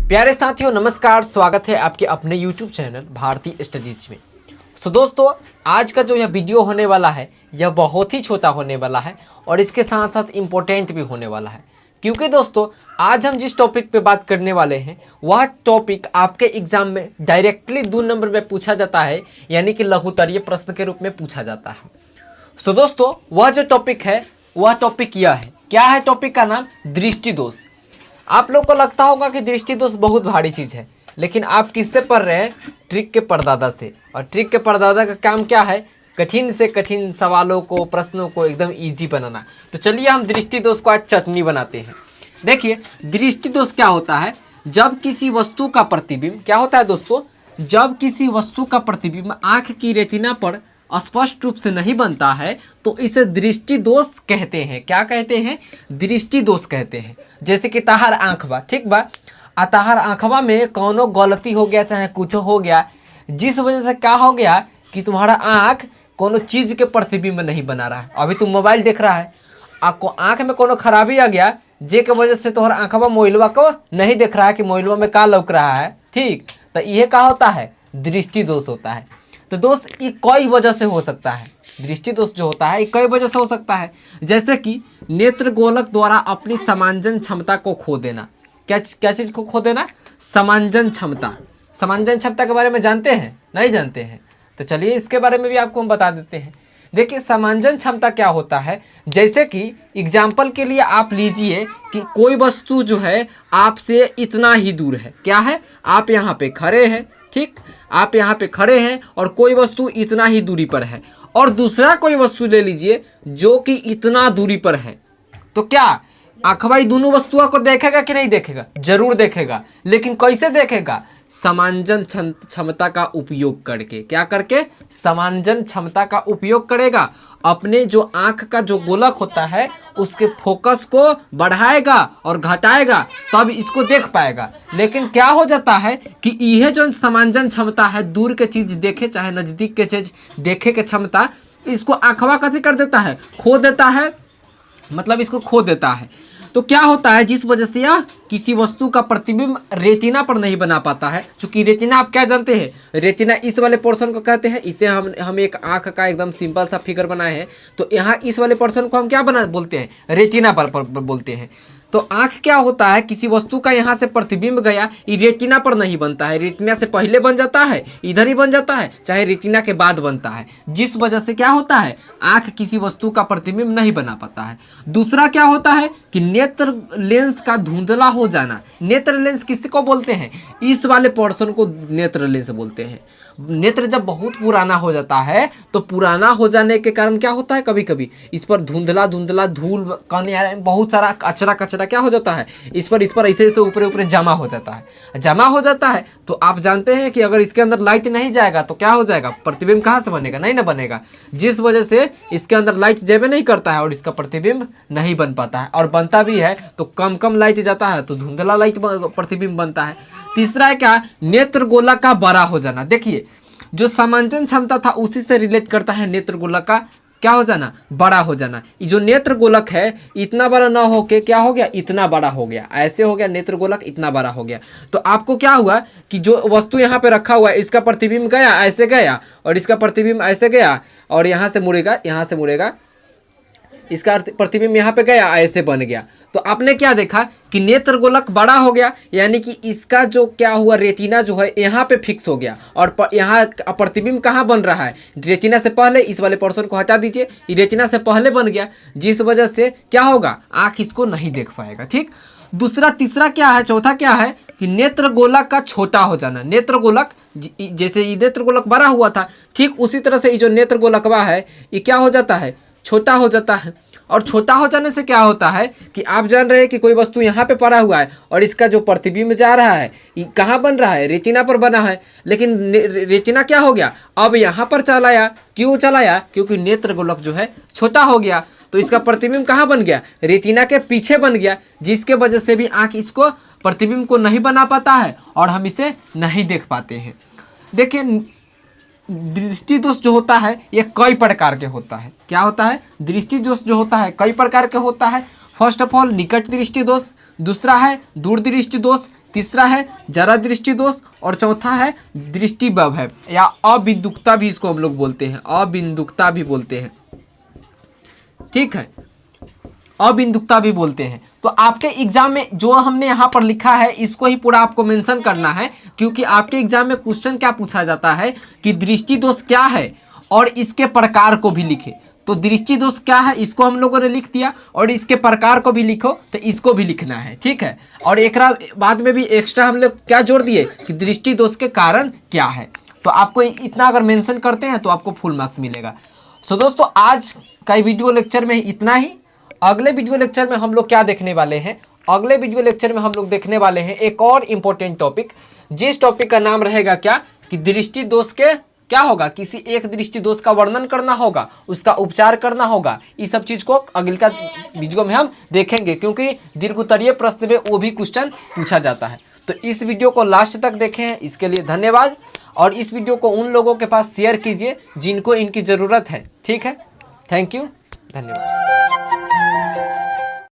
प्यारे साथियों नमस्कार, स्वागत है आपके अपने YouTube चैनल भारतीय स्टडीज में। दोस्तों आज का जो यह वीडियो होने वाला है यह बहुत ही छोटा होने वाला है और इसके साथ साथ इम्पोर्टेंट भी होने वाला है, क्योंकि दोस्तों आज हम जिस टॉपिक पे बात करने वाले हैं वह टॉपिक आपके एग्जाम में डायरेक्टली 2 नंबर में पूछा जाता है, यानी कि लघुत्तरीय प्रश्न के रूप में पूछा जाता है। दोस्तों वह जो टॉपिक है वह टॉपिक यह है, क्या है टॉपिक का नाम? दृष्टि दोष। आप लोग को लगता होगा कि दृष्टि दोष बहुत भारी चीज़ है, लेकिन आप किससे पढ़ रहे हैं? ट्रिक के परदादा से। और ट्रिक के परदादा का काम क्या है? कठिन से कठिन सवालों को, प्रश्नों को एकदम इजी बनाना। तो चलिए हम दृष्टि दोष को आज चटनी बनाते हैं। देखिए दृष्टि दोष क्या होता है? जब किसी वस्तु का प्रतिबिंब, क्या होता है दोस्तों? जब किसी वस्तु का प्रतिबिंब आँख की रेटिना पर स्पष्ट रूप से नहीं बनता है तो इसे दृष्टि दोष कहते हैं। क्या कहते हैं? दृष्टि दोष कहते हैं। जैसे कि तहार आँख बा, ठीक बा, तहार आँखवा में कोनो गलती हो गया, चाहे कुछ हो गया, जिस वजह से क्या हो गया कि तुम्हारा आँख कोनो चीज़ के प्रतिबिंब नहीं बना रहा है। अभी तुम मोबाइल देख रहा है, आपको आँख में कोनो खराबी आ गया, जे के वजह से तुम्हारा आँखवा मोबाइलवा को नहीं देख रहा है कि मोबाइलवा में का लौक रहा है, ठीक। तो ये क्या होता है? दृष्टि दोष होता है। तो दोस्त ये कई वजह से हो सकता है। दृष्टि दोष जो होता है ये कई वजह से हो सकता है, जैसे कि नेत्र गोलक द्वारा अपनी समांजन क्षमता को खो देना। क्या चीज़ को खो देना? समांजन क्षमता। समांजन क्षमता के बारे में जानते हैं? नहीं जानते हैं? तो चलिए इसके बारे में भी आपको हम बता देते हैं। देखिए समांजन क्षमता क्या होता है, जैसे कि एग्जाम्पल के लिए आप लीजिए कि कोई वस्तु जो है आपसे इतना ही दूर है। क्या है? आप यहाँ पे खड़े हैं, ठीक, आप यहाँ पे खड़े हैं और कोई वस्तु इतना ही दूरी पर है, और दूसरा कोई वस्तु ले लीजिए जो कि इतना दूरी पर है। तो क्या आँखवाई दोनों वस्तुओं को देखेगा कि नहीं देखेगा? जरूर देखेगा, लेकिन कैसे देखेगा? समांजन क्षमता का उपयोग करके। क्या करके? समांजन क्षमता का उपयोग करेगा। अपने जो आँख का जो गोलक होता है उसके फोकस को बढ़ाएगा और घटाएगा, तब इसको देख पाएगा। लेकिन क्या हो जाता है कि यह जो समांजन क्षमता है, दूर के चीज़ देखे चाहे नज़दीक के चीज़ देखे के क्षमता, इसको आँखवा कथी कर देता है? खो देता है, मतलब इसको खो देता है। तो क्या होता है, जिस वजह से यह किसी वस्तु का प्रतिबिंब रेटिना पर नहीं बना पाता है। चूंकि रेटिना आप क्या जानते हैं? रेटिना इस वाले पोर्शन को कहते हैं। इसे हम एक आंख का एकदम सिंपल सा फिगर बनाए हैं, तो यहाँ इस वाले पोर्शन को हम क्या बोलते हैं? रेटिना पर बोलते हैं। तो आँख क्या होता है, किसी वस्तु का यहाँ से प्रतिबिंब गया, ये रेटिना पर नहीं बनता है, रेटिना से पहले बन जाता है, इधर ही बन जाता है, चाहे रेटिना के बाद बनता है, जिस वजह से क्या होता है, आँख किसी वस्तु का प्रतिबिंब नहीं बना पाता है। दूसरा क्या होता है कि नेत्र लेंस का धुंधला हो जाना। नेत्र लेंस किसको बोलते हैं? इस वाले पोर्शन को नेत्र लेंस बोलते हैं। नेत्र जब बहुत पुराना हो जाता है तो पुराना हो जाने के कारण क्या होता है, कभी कभी इस पर धुंधला धूल बहुत सारा कचरा क्या हो जाता है, इस पर ऐसे ऊपर जमा हो जाता है। तो आप जानते हैं कि अगर इसके अंदर लाइट नहीं जाएगा तो क्या हो जाएगा? प्रतिबिंब कहाँ से बनेगा? नहीं ना बनेगा, जिस वजह से इसके अंदर लाइट जेबे नहीं करता है और इसका प्रतिबिंब नहीं बन पाता है, और बनता भी है तो कम लाइट जाता है तो धुंधला लाइट प्रतिबिंब बनता है। तीसरा है क्या? नेत्र गोलक का बड़ा हो जाना। देखिए जो समांजन क्षमता था उसी से रिलेट करता है नेत्र गोलक का क्या हो जाना? बड़ा हो जाना। ये जो नेत्र गोलक है इतना बड़ा ना होके क्या हो गया? इतना बड़ा हो गया, ऐसे हो गया, नेत्र गोलक इतना बड़ा हो गया। तो आपको क्या हुआ कि जो वस्तु यहाँ पे रखा हुआ है इसका प्रतिबिंब गया, ऐसे गया, और इसका प्रतिबिंब ऐसे गया, और यहाँ से मुड़ेगा, इसका प्रतिबिंब यहाँ पे गया, ऐसे बन गया। तो आपने क्या देखा कि नेत्र गोलक बड़ा हो गया, यानी कि इसका जो क्या हुआ, रेटिना जो है यहाँ पे फिक्स हो गया, और यहाँ प्रतिबिंब कहाँ बन रहा है? रेटिना से पहले। इस वाले पोर्शन को हटा दीजिए, ये रेटिना से पहले बन गया, जिस वजह से क्या होगा? आँख इसको नहीं देख पाएगा, ठीक। तीसरा क्या है? चौथा क्या है कि नेत्र गोलक का छोटा हो जाना। नेत्र गोलक जैसे ये नेत्र गोलक बड़ा हुआ था, ठीक उसी तरह से ये जो नेत्र गोलकवा है ये क्या हो जाता है? छोटा हो जाता है। और छोटा हो जाने से क्या होता है कि आप जान रहे हैं कि कोई वस्तु यहाँ पे पड़ा हुआ है और इसका जो प्रतिबिंब जा रहा है ये कहाँ बन रहा है? रेटिना पर बना है, लेकिन रेटिना क्या हो गया? अब यहाँ पर चलाया। क्यों चलाया? क्योंकि नेत्र गोलक जो है छोटा हो गया, तो इसका प्रतिबिंब कहाँ बन गया? रेटिना के पीछे बन गया, जिसके वजह से भी आँख इसको प्रतिबिंब को नहीं बना पाता है और हम इसे नहीं देख पाते हैं। देखिए दृष्टि दोष जो होता है ये कई प्रकार के होता है। क्या होता है? दृष्टि दोष जो होता है कई प्रकार के होता है। फर्स्ट ऑफ ऑल निकट दृष्टि दोष, दूसरा है दूर दृष्टि दोष, तीसरा है जरा दृष्टि दोष और चौथा है दृष्टि वैभव या अबिंदुकता भी इसको हम लोग बोलते हैं, अबिंदुकता भी बोलते हैं। ठीक है, अबिंदुकता भी बोलते हैं। तो आपके एग्जाम में जो हमने यहाँ पर लिखा है इसको ही पूरा आपको मेंशन करना है, क्योंकि आपके एग्जाम में क्वेश्चन क्या पूछा जाता है कि दृष्टि दोष क्या है और इसके प्रकार को भी लिखे। तो दृष्टि दोष क्या है इसको हम लोगों ने लिख दिया और इसके प्रकार को भी लिखो, तो इसको भी लिखना है। ठीक है, और एक बाद में भी एक्स्ट्रा हम लोग क्या जोड़ दिए कि दृष्टि दोष के कारण क्या है। तो आपको इतना अगर मेंशन करते हैं तो आपको फुल मार्क्स मिलेगा। सो दोस्तों आज का वीडियो लेक्चर में इतना ही। अगले वीडियो लेक्चर में हम लोग क्या देखने वाले हैं, अगले वीडियो लेक्चर में हम लोग देखने वाले हैं एक और इम्पोर्टेंट टॉपिक, जिस टॉपिक का नाम रहेगा क्या कि दृष्टि दोष के क्या होगा, किसी एक दृष्टि दोष का वर्णन करना होगा, उसका उपचार करना होगा। इस सब चीज़ को अगले का वीडियो में हम देखेंगे, क्योंकि दीर्घोत्तरीय प्रश्न में वो भी क्वेश्चन पूछा जाता है। तो इस वीडियो को लास्ट तक देखें हैं, इसके लिए धन्यवाद। और इस वीडियो को उन लोगों के पास शेयर कीजिए जिनको इनकी ज़रूरत है। ठीक है, थैंक यू, धन्यवाद।